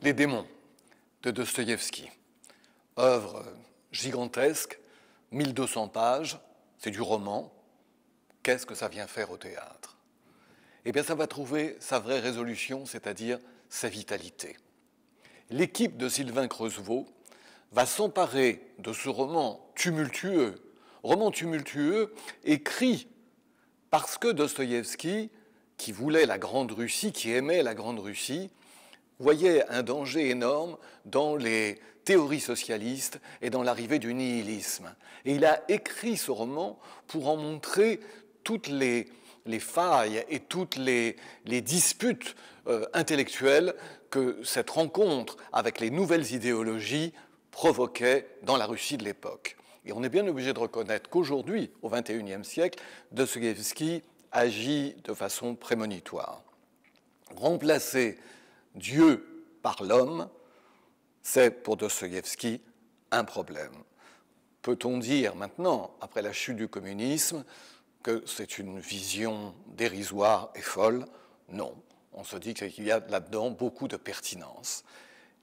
Les démons de Dostoïevski, œuvre gigantesque, 1200 pages, c'est du roman. Qu'est-ce que ça vient faire au théâtre? Eh bien, ça va trouver sa vraie résolution, c'est-à-dire sa vitalité. L'équipe de Sylvain Creusevaux va s'emparer de ce roman tumultueux écrit parce que Dostoïevski, qui voulait la Grande Russie, qui aimait la Grande Russie, voyait un danger énorme dans les théories socialistes et dans l'arrivée du nihilisme. Et il a écrit ce roman pour en montrer toutes les failles et toutes les disputes intellectuelles que cette rencontre avec les nouvelles idéologies provoquait dans la Russie de l'époque. Et on est bien obligé de reconnaître qu'aujourd'hui, au XXIe siècle, Dostoïevski agit de façon prémonitoire. Remplacer Dieu par l'homme, c'est pour Dostoïevski un problème. Peut-on dire maintenant, après la chute du communisme, que c'est une vision dérisoire et folle? Non. On se dit qu'il y a là-dedans beaucoup de pertinence.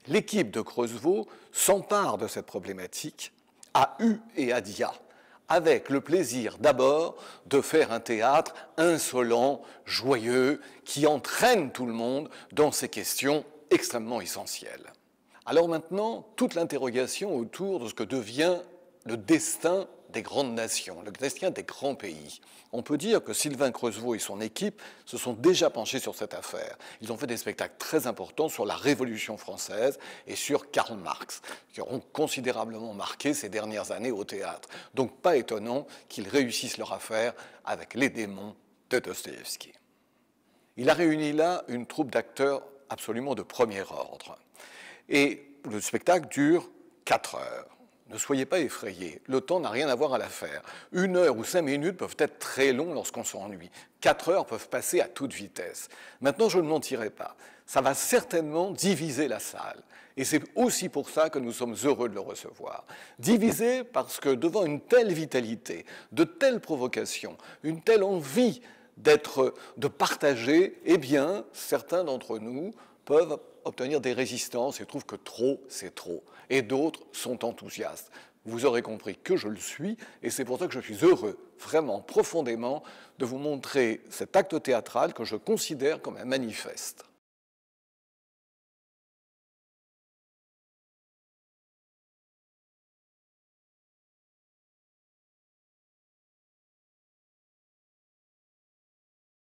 L'équipe de Creusevaux s'empare de cette problématique à U et à dia, avec le plaisir d'abord de faire un théâtre insolent, joyeux, qui entraîne tout le monde dans ces questions extrêmement essentielles. Alors maintenant, toute l'interrogation autour de ce que devient le destin des grandes nations, le destin des grands pays. On peut dire que Sylvain Creusevaux et son équipe se sont déjà penchés sur cette affaire. Ils ont fait des spectacles très importants sur la Révolution française et sur Karl Marx, qui auront considérablement marqué ces dernières années au théâtre. Donc pas étonnant qu'ils réussissent leur affaire avec les démons de Dostoïevski. Il a réuni là une troupe d'acteurs absolument de premier ordre. Et le spectacle dure 4 heures. Ne soyez pas effrayés, le temps n'a rien à voir à l'affaire. 1 heure ou 5 minutes peuvent être très longs lorsqu'on s'ennuie. 4 heures peuvent passer à toute vitesse. Maintenant, je ne mentirai pas, ça va certainement diviser la salle. Et c'est aussi pour ça que nous sommes heureux de le recevoir. Diviser parce que devant une telle vitalité, de telles provocations, une telle envie de partager, eh bien, certains d'entre nous peuvent obtenir des résistances et trouvent que trop, c'est trop. Et d'autres sont enthousiastes. Vous aurez compris que je le suis, et c'est pour ça que je suis heureux, vraiment, profondément, de vous montrer cet acte théâtral que je considère comme un manifeste.